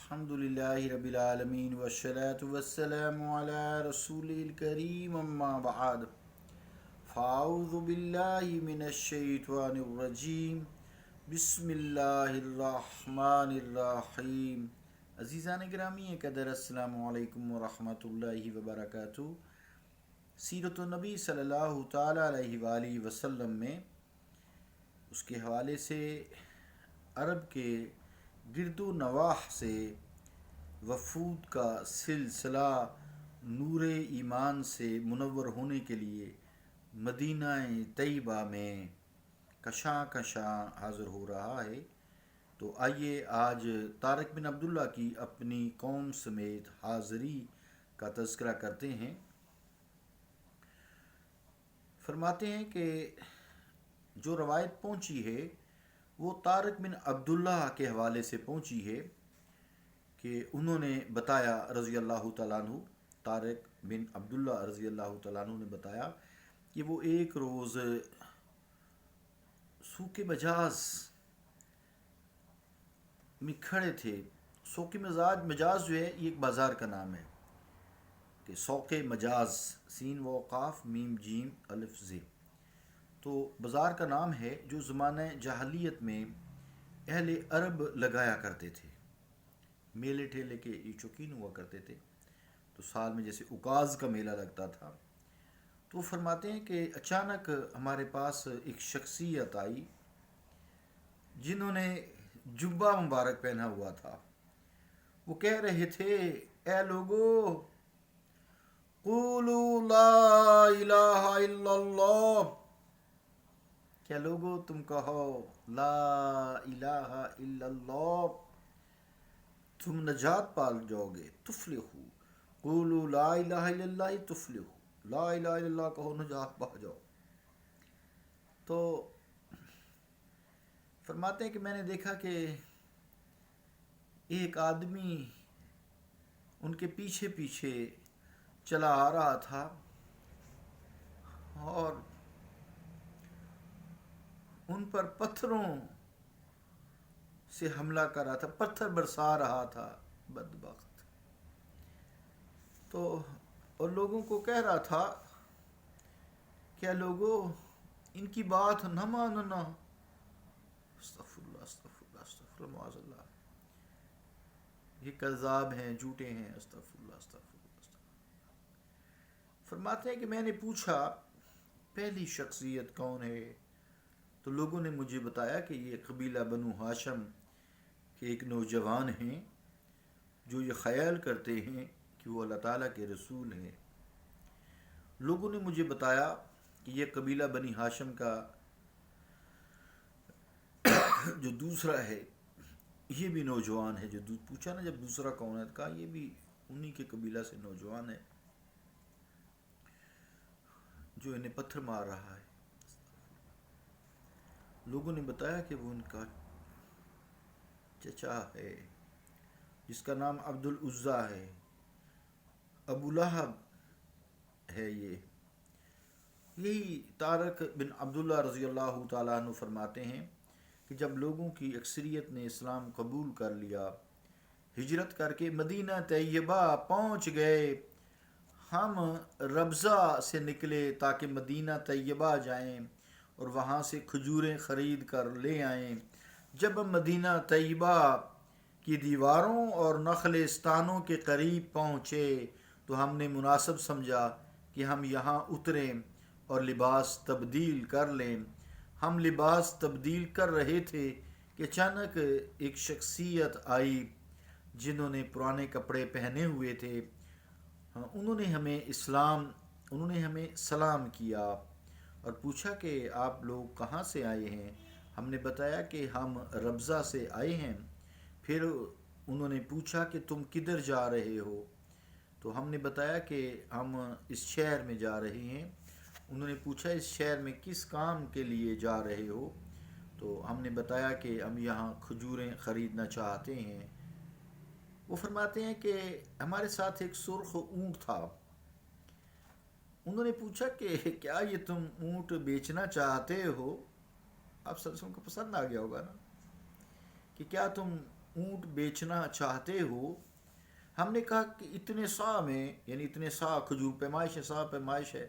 الحمدللہ رب العالمین والصلاة والسلام علی رسول الکریم اما بعد فاعوذ باللہ من الشیطان الرجیم بسم اللہ الرحمن الرحیم۔ عزیزان گرامی قدر، السلام علیکم ورحمۃ اللہ وبرکاتہ۔ سیرت النبی صلی اللہ تعالی علیہ وآلہ وسلم میں اس کے حوالے سے عرب کے گرد و نواح سے وفود کا سلسلہ نور ایمان سے منور ہونے کے لیے مدینہ طیبہ میں کشاں کشاں حاضر ہو رہا ہے۔ تو آئیے آج طارق بن عبداللہ کی اپنی قوم سمیت حاضری کا تذکرہ کرتے ہیں۔ فرماتے ہیں کہ جو روایت پہنچی ہے وہ طارق بن عبداللہ کے حوالے سے پہنچی ہے کہ انہوں نے بتایا رضی اللہ تعالیٰ عنہ، طارق بن عبداللہ رضی اللہ تعالیٰ عنہ نے بتایا کہ وہ ایک روز سوق مجاز میں کھڑے تھے۔ سوق مجاز جو ہے یہ ایک بازار کا نام ہے کہ سوق مجاز، سین و قاف میم جیم الف ز، تو بازار کا نام ہے جو زمانہ جاہلیت میں اہل عرب لگایا کرتے تھے۔ میلے ٹھیلے کے یہ شوقین ہوا کرتے تھے، تو سال میں جیسے اکاز کا میلہ لگتا تھا۔ تو فرماتے ہیں کہ اچانک ہمارے پاس ایک شخصیت آئی جنہوں نے جبہ مبارک پہنا ہوا تھا۔ وہ کہہ رہے تھے، اے لوگو قولوا لا الہ الا اللہ، کیا لوگو تم کہو لا الہ الا اللہ، تم نجات پال جاؤ گے، تفلحو، قولوا لا الہ الا اللہ تفلحو، لا الہ الا اللہ کہو نجات پا جاؤ۔ تو فرماتے ہیں کہ میں نے دیکھا کہ ایک آدمی ان کے پیچھے پیچھے چلا آ رہا تھا اور ان پر پتھروں سے حملہ کر رہا تھا، پتھر برسا رہا تھا بدبخت۔ تو اور لوگوں کو کہہ رہا تھا، کیا لوگوں ان کی بات نہ ماننا، استغفر اللہ استغفر اللہ استغفر اللہ معاذ اللہ، یہ کذاب ہیں، جھوٹے ہیں، استغفر اللہ استغفر اللہ استغفر اللہ۔ فرماتے ہیں کہ میں نے پوچھا پہلی شخصیت کون ہے؟ تو لوگوں نے مجھے بتایا کہ یہ قبیلہ بنو ہاشم کے ایک نوجوان ہیں جو یہ خیال کرتے ہیں کہ وہ اللہ تعالیٰ کے رسول ہیں۔ لوگوں نے مجھے بتایا کہ یہ قبیلہ بنی ہاشم کا جو دوسرا ہے یہ بھی نوجوان ہے، جو پوچھا نا جب دوسرا کون ہے، کہا یہ بھی انہی کے قبیلہ سے نوجوان ہے جو انہیں پتھر مار رہا ہے۔ لوگوں نے بتایا کہ وہ ان کا چچا ہے جس کا نام عبد العزیٰ ہے، ابو لہب ہے۔ یہی طارق بن عبداللہ رضی اللہ تعالیٰ عنہ فرماتے ہیں کہ جب لوگوں کی اکثریت نے اسلام قبول کر لیا، ہجرت کر کے مدینہ طیبہ پہنچ گئے، ہم ربضہ سے نکلے تاکہ مدینہ طیبہ جائیں اور وہاں سے کھجوریں خرید کر لے آئیں۔ جب ہم مدینہ طیبہ کی دیواروں اور نخلستانوں کے قریب پہنچے تو ہم نے مناسب سمجھا کہ ہم یہاں اتریں اور لباس تبدیل کر لیں۔ ہم لباس تبدیل کر رہے تھے کہ اچانک ایک شخصیت آئی جنہوں نے پرانے کپڑے پہنے ہوئے تھے، انہوں نے ہمیں سلام کیا اور پوچھا کہ آپ لوگ کہاں سے آئے ہیں؟ ہم نے بتایا کہ ہم ربضہ سے آئے ہیں۔ پھر انہوں نے پوچھا کہ تم کدھر جا رہے ہو؟ تو ہم نے بتایا کہ ہم اس شہر میں جا رہے ہیں۔ انہوں نے پوچھا اس شہر میں کس کام کے لیے جا رہے ہو؟ تو ہم نے بتایا کہ ہم یہاں کھجوریں خریدنا چاہتے ہیں۔ وہ فرماتے ہیں کہ ہمارے ساتھ ایک سرخ اونٹ تھا۔ انہوں نے پوچھا کہ کیا یہ تم اونٹ بیچنا چاہتے ہو؟ آپ صلی اللہ علیہ وسلم کو پسند آ گیا ہوگا نا کہ کیا تم اونٹ بیچنا چاہتے ہو؟ ہم نے کہا کہ اتنے سا میں، یعنی اتنے سا کھجور، پیمائش ہے، سا پیمائش ہے،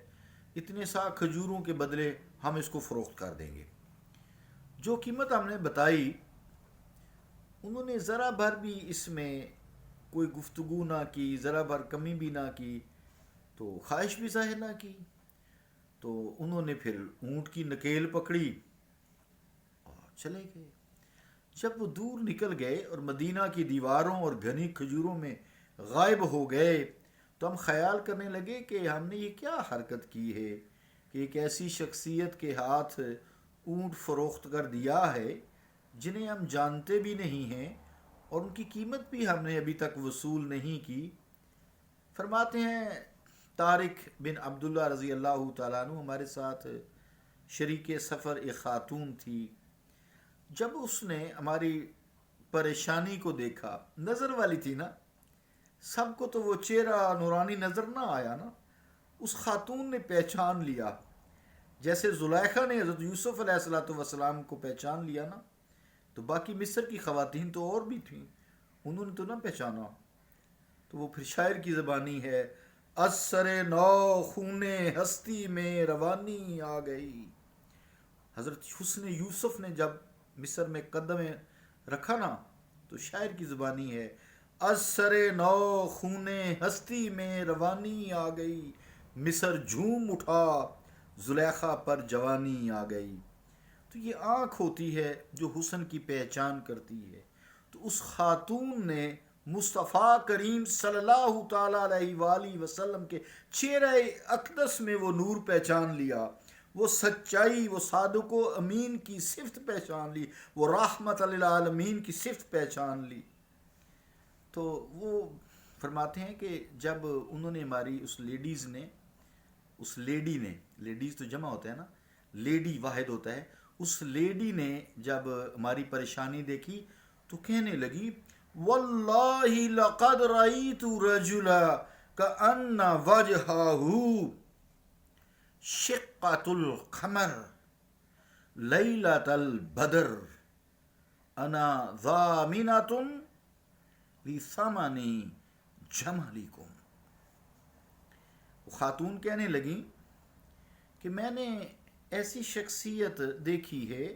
اتنے سا کھجوروں کے بدلے ہم اس کو فروخت کر دیں گے۔ جو قیمت ہم نے بتائی، انہوں نے ذرا بھر بھی اس میں کوئی گفتگو نہ کی، ذرا بھر کمی بھی نہ کی، تو خواہش بھی ظاہر نہ کی۔ تو انہوں نے پھر اونٹ کی نکیل پکڑی اور چلے گئے۔ جب وہ دور نکل گئے اور مدینہ کی دیواروں اور گھنی کھجوروں میں غائب ہو گئے، تو ہم خیال کرنے لگے کہ ہم نے یہ کیا حرکت کی ہے کہ ایک ایسی شخصیت کے ہاتھ اونٹ فروخت کر دیا ہے جنہیں ہم جانتے بھی نہیں ہیں، اور ان کی قیمت بھی ہم نے ابھی تک وصول نہیں کی۔ فرماتے ہیں طارق بن عبداللہ رضی اللہ تعالیٰ عنہ ہمارے ساتھ شریک سفر ایک خاتون تھی۔ جب اس نے ہماری پریشانی کو دیکھا، نظر والی تھی نا، سب کو تو وہ چہرہ نورانی نظر نہ آیا نا، اس خاتون نے پہچان لیا، جیسے زلیخا نے حضرت یوسف علیہ السلام کو پہچان لیا نا، تو باقی مصر کی خواتین تو اور بھی تھیں، انہوں نے تو نہ پہچانا۔ تو وہ پھر شاعر کی زبانی ہے، از سر نو خون ہستی میں روانی آ گئی۔ حضرت حسن یوسف نے جب مصر میں قدم رکھا نا، تو شاعر کی زبانی ہے، از سر نو خون ہستی میں روانی آ گئی، مصر جھوم اٹھا زلیخا پر جوانی آ گئی۔ تو یہ آنکھ ہوتی ہے جو حسن کی پہچان کرتی ہے۔ تو اس خاتون نے مصطفیٰ کریم صلی اللہ تعالیٰ علیہ وآلہ وسلم کے چہرہ اقدس میں وہ نور پہچان لیا، وہ سچائی، وہ صادق و امین کی صفت پہچان لی، وہ رحمت للعالمین کی صفت پہچان لی۔ تو وہ فرماتے ہیں کہ جب انہوں نے ہماری اس لیڈی نے، لیڈیز تو جمع ہوتا ہے نا، لیڈی واحد ہوتا ہے، اس لیڈی نے جب ہماری پریشانی دیکھی تو کہنے لگی، واللہ لقد رأیت رجلا کأن وجہہ شقۃ القمر لیلۃ البدر انا ضامنۃ لثمن جملکم۔ خاتون کہنے لگیں کہ میں نے ایسی شخصیت دیکھی ہے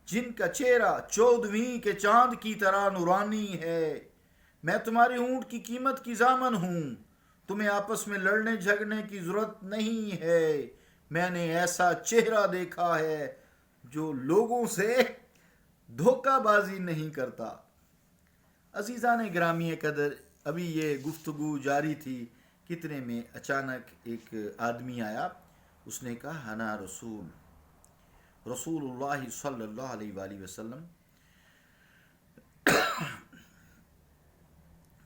جن کا چہرہ 14ویں کے چاند کی طرح نورانی ہے، میں تمہاری اونٹ کی قیمت کی ضامن ہوں، تمہیں آپس میں لڑنے جھگڑنے کی ضرورت نہیں ہے، میں نے ایسا چہرہ دیکھا ہے جو لوگوں سے دھوکہ بازی نہیں کرتا۔ عزیزان گرامی قدر، ابھی یہ گفتگو جاری تھی، کتنے میں اچانک ایک آدمی آیا، اس نے کہا، انا رسول اللہ صلی اللہ علیہ وآلہ وسلم،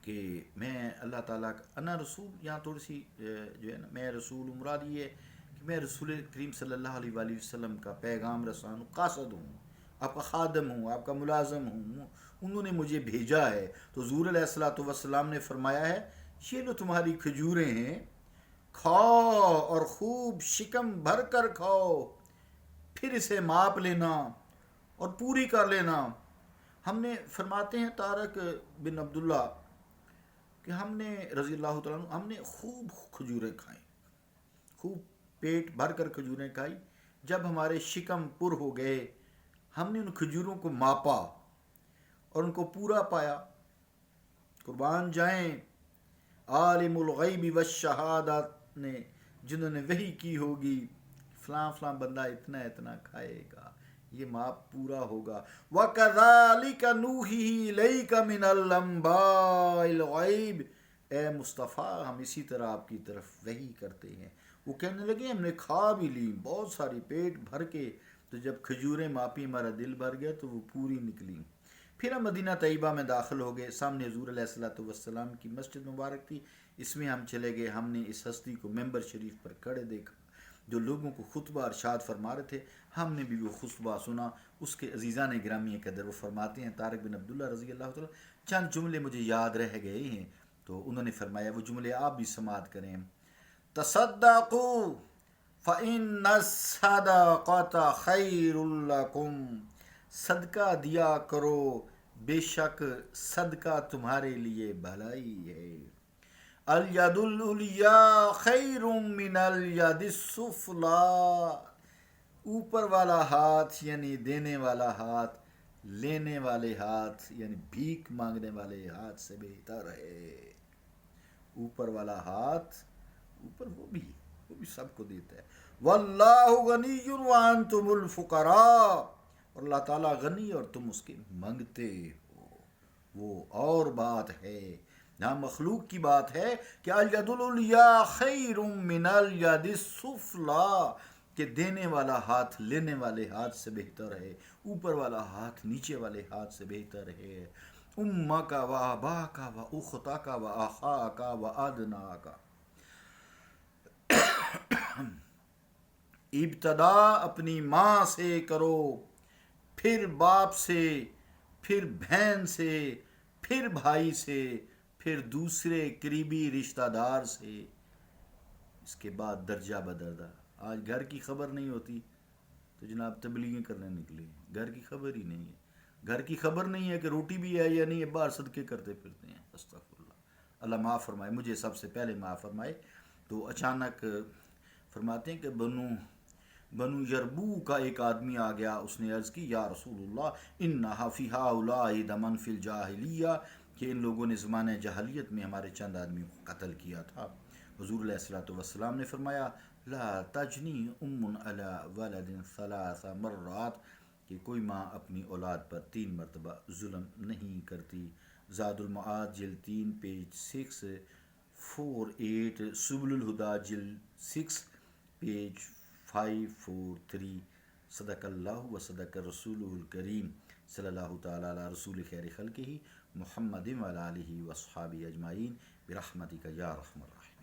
کہ میں اللہ تعالیٰ کا انا رسول، یہاں تھوڑی سی جو ہے نا، میں رسول مراد یہ ہے کہ میں رسول کریم صلی اللہ علیہ وآلہ وسلم کا پیغام رسان ہوں، قاصد ہوں، آپ کا خادم ہوں، آپ کا ملازم ہوں، انہوں نے مجھے بھیجا ہے۔ تو حضور علیہ السلام نے فرمایا ہے، یہ جو تمہاری کھجوریں ہیں، کھاؤ اور خوب شکم بھر کر کھاؤ، پھر اسے ماپ لینا اور پوری کر لینا۔ ہم نے، فرماتے ہیں طارق بن عبداللہ، کہ ہم نے رضی اللہ تعالیٰ عنہ، ہم نے خوب کھجوریں کھائیں، خوب پیٹ بھر کر کھجوریں کھائی۔ جب ہمارے شکم پر ہو گئے، ہم نے ان کھجوروں کو ماپا اور ان کو پورا پایا۔ قربان جائیں عالم الغیب والشہادت نے، جنہوں نے وحی کی ہوگی، فلاں فلاں بندہ اتنا اتنا کھائے گا، یہ ماپ پورا ہوگا۔ وَكَذَلِكَ نُوحِي إِلَيْكَ مِنَ الْأَنْبَاءِ الْغَيْبِ، اے مصطفیٰ ہم اسی طرح آپ کی طرف وحی کرتے ہیں۔ وہ کہنے لگے ہم نے کھا بھی لی بہت ساری پیٹ بھر کے، تو جب کھجوریں ماپی ہمارا دل بھر گیا تو وہ پوری نکلی۔ پھر ہم مدینہ طیبہ میں داخل ہو گئے، سامنے حضور علیہ السلام کی مسجد مبارک تھی، اس میں ہم چلے گئے۔ ہم نے اس ہستی کو ممبر شریف پر کھڑے دیکھا جو لوگوں کو خطبہ ارشاد فرما رہے تھے، ہم نے بھی وہ خطبہ سنا۔ اس کے عزیزان گرامی قدر، وہ فرماتے ہیں طارق بن عبداللہ رضی اللہ تعالیٰ، چند جملے مجھے یاد رہ گئے ہیں، تو انہوں نے فرمایا وہ جملے آپ بھی سماعت کریں۔ تصدقوا فإن الصدقة خیر لکم، صدقہ دیا کرو، بے شک صدقہ تمہارے لیے بھلائی ہے۔ الید العلیاء خیر من الید السفلی، اوپر والا ہاتھ یعنی دینے والا ہاتھ لینے والے ہاتھ یعنی بھیک مانگنے والے ہاتھ سے بہتر ہے۔ اوپر والا ہاتھ، اوپر وہ بھی سب کو دیتا ہے۔ واللہ غنی وانتم الفقراء، اور اللہ تعالیٰ غنی اور تم اس کے مانگتے ہو، وہ اور بات ہے۔ یہاں مخلوق کی بات ہے کہ الید العلیاء خیر من الید السفلی، کہ دینے والا ہاتھ لینے والے ہاتھ سے بہتر ہے، اوپر والا ہاتھ نیچے والے ہاتھ سے بہتر ہے۔ امک و اباک و اختک و اخاک و ادناک، ابتدا اپنی ماں سے کرو، پھر باپ سے، پھر بہن سے، پھر بھائی سے، پھر دوسرے قریبی رشتہ دار سے، اس کے بعد درجہ بدرجہ۔ آج گھر کی خبر نہیں ہوتی تو جناب تبلیغیں کرنے نکلے، گھر کی خبر ہی نہیں ہے، گھر کی خبر نہیں ہے کہ روٹی بھی ہے یا نہیں ہے، باہر صدقے کرتے پھرتے ہیں۔ استغفر اللہ، اللہ معاف فرمائے، مجھے سب سے پہلے معاف فرمائے۔ تو اچانک فرماتے ہیں کہ بنو یربو کا ایک آدمی آ گیا، اس نے عرض کی یا رسول اللہ انہا فی ہؤلاء دمن فی الجاہلیہ، کہ ان لوگوں نے زمانہ جاہلیت میں ہمارے چند آدمیوں کو قتل کیا تھا۔ حضور علیہ الصلوۃ والسلام نے فرمایا لا تجنی ام علی ولد ثلاث مرات، کہ کوئی ماں اپنی اولاد پر 3 مرتبہ ظلم نہیں کرتی۔ زاد المعاد جلد 3 پیج 648، سبل الہدا جلد 6 پیج 543۔ صدق اللہ و صدق رسولہ الکریم صلی اللہ تعالیٰ علی رسول خیر خلقہ محمد و علی آلہ و اصحابہ اجمعین برحمتک یا ارحم الراحمین۔